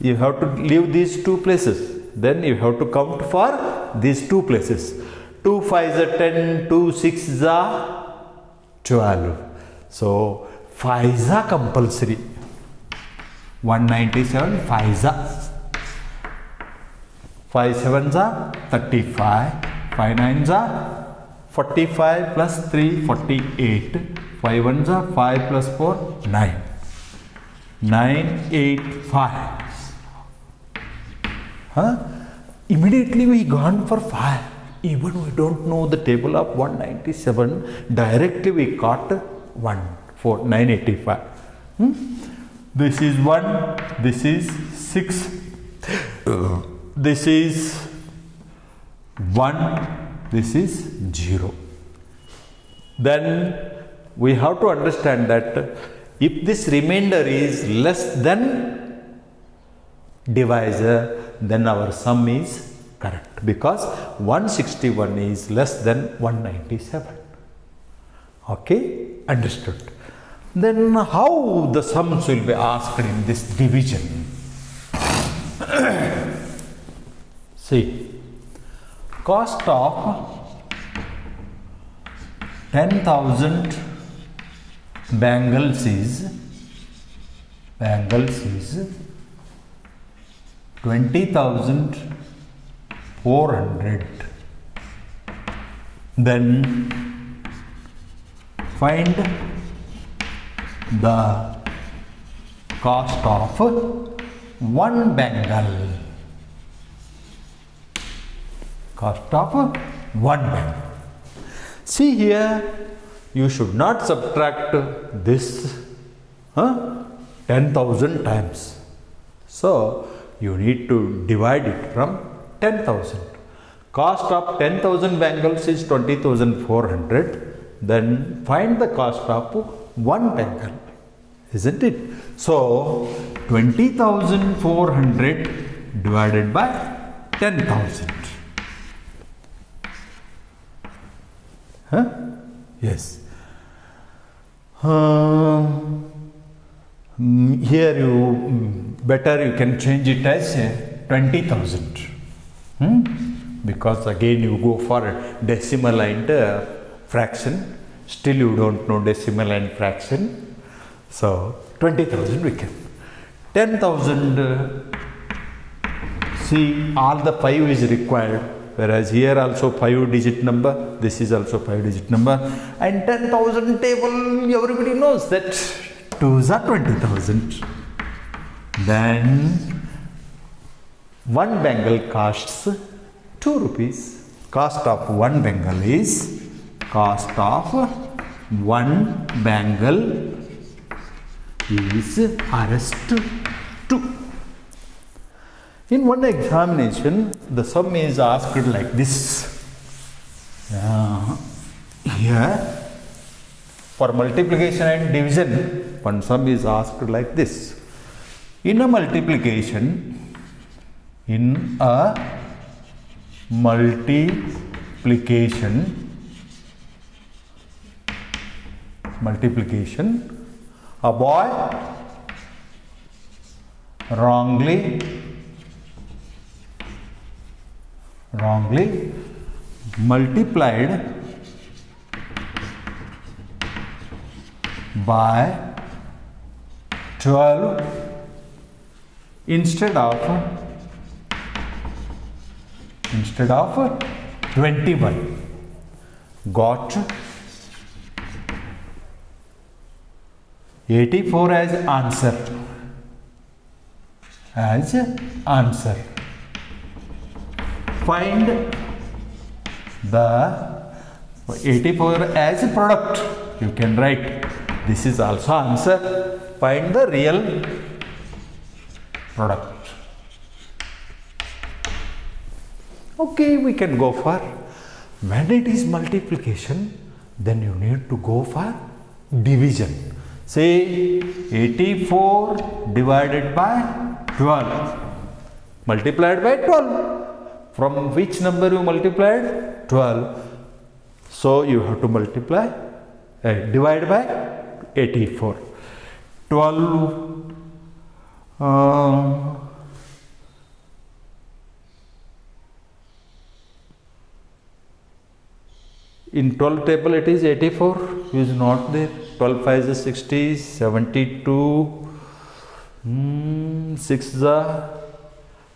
You have to leave these 2 places. Then you have to count for these 2 places. 2 5s are 10, 2 6s are 12. So 5s are compulsory. 197 5s are. 5 7s are 35. 5 9s are 45 plus 3 48. 5 1s are 5 plus 4 9. 9 8 5. Immediately we gone for 5. Even we don't know the table of 197. Directly we got 1 4 985. This is 1. This is 6. This is 1. This is 0. Then we have to understand that if this remainder is less than divisor, then our sum is correct, because 161 is less than 197. Okay, understood. Then how the sums will be asked in this division? See, cost of 10,000 bangles is 20,400. Then find the cost of 1 bangle. Cost of 1 bangle. See here, you should not subtract this 10,000 times. So you need to divide it from 10,000. Cost of 10,000 bangles is 20,400. Then find the cost of 1 bangle, isn't it? So 20,400 divided by 10,000. Yes. Here you can change it as 20,000. Because again you go for decimal and fraction. Still you don't know decimal and fraction. So 20,000 we can. 10,000. See, all the 5 is required. Whereas here also 5-digit number, this is also 5-digit number, and 10,000 table, everybody knows that 2s are 20,000. Then 1 bangle costs 2 rupees. Cost of 1 bangle is cost of 1 bangle is Rs 2. In one examination, the sum is asked like this. Here, for multiplication and division, one sum is asked like this. In a multiplication, A boy wrongly multiplied by 12 instead of 21 got 84 as answer. Find the 84 as product. You can write this is also answer. Find the real product. Okay, we can go for when it is multiplication, then you need to go for division. Say 84 divided by 12 multiplied by 12. From which number you multiplied? 12. So you have to multiply, divide by 84. 12 in 12 table it is 84 is not there. 12 5 is 60, 72, 6 is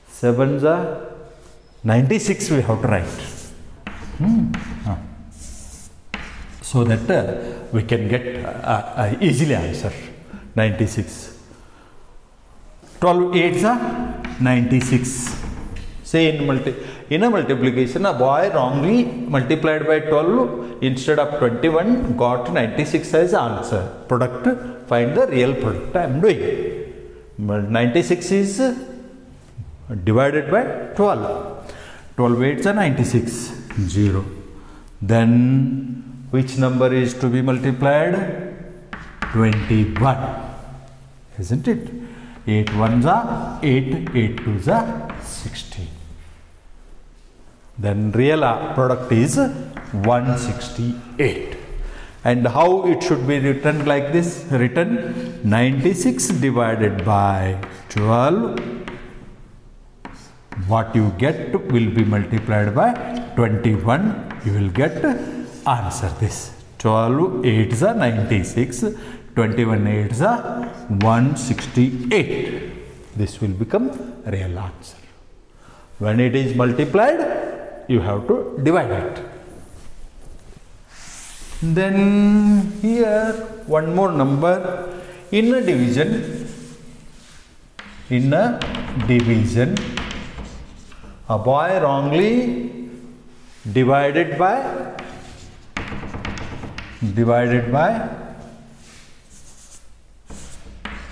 7 is 96 we have to write. So that we can get easily answer 96. 12 8 is 96. Say in a multiplication, a boy wrongly multiplied by 12 instead of 21 got 96 as answer. Product, find the real product I am doing. 96 is divided by 12. 12 8 is 96. 0. Then which number is to be multiplied? 21. Isn't it? 8 1s are 8, 8 2s are 16. Then real product is 168. And how it should be written like this? Written 96 divided by 12. What you get will be multiplied by 21. You will get answer this. 12 8s are 96. 21 8s are 168. This will become real answer. When it is multiplied, you have to divide it. Then here one more number in a division. A boy wrongly divided by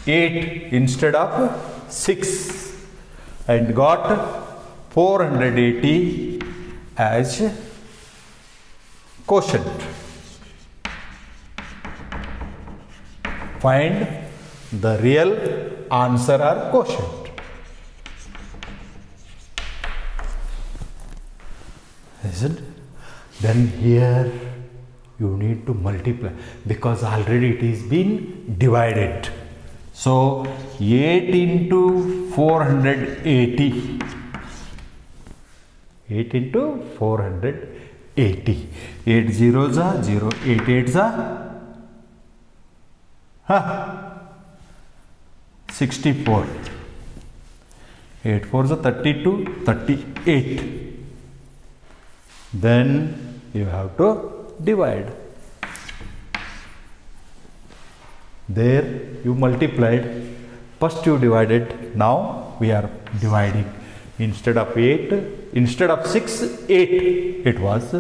8 instead of 6 and got 480 as quotient. Find the real answer or quotient. Isn't it? Then here you need to multiply because already it is been divided. So 8 into 480. 8 into 480. 8 zeros are 0, 8 eights are 64. 8 fours are 32, 38. Then you have to divide. There you multiplied. First you divided. Now we are dividing. Instead of 8, instead of 6, 8 it was.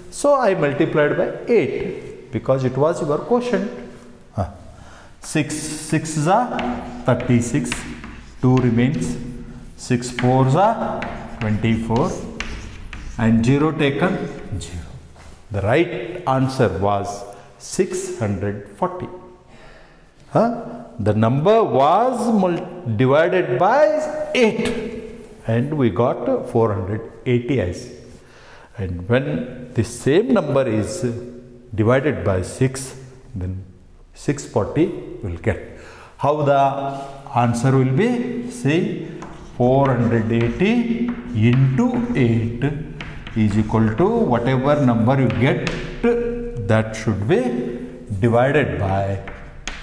So I multiplied by 8 because it was your quotient. 6 6s are 36. 2 remains. 6 4s are 24. And 0 taken 0. The right answer was 640. The number was divided by 8 and we got 480 as. And when the same number is divided by 6, then 640 will get. How the answer will be? See, 480 into 8 is equal to whatever number you get, that should be divided by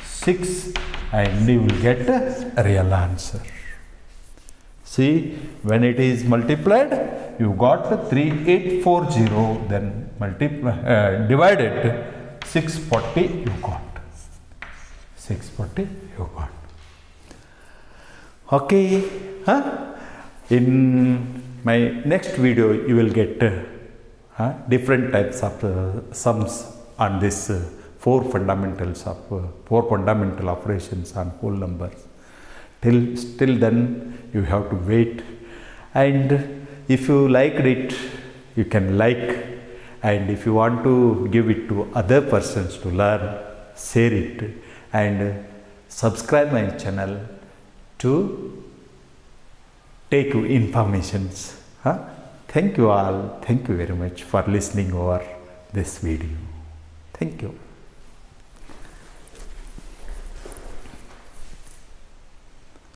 6 and you will get a real answer. See, when it is multiplied, you got 3840, then divided 640 you got. 640 you got. Okay, huh? In my next video you will get different types of sums on this four fundamental operations on whole numbers. Till then you have to wait, and if you liked it you can like, and if you want to give it to other persons to learn, share it and subscribe my channel to take informations. Thank you all. Thank you very much for listening over this video. Thank you.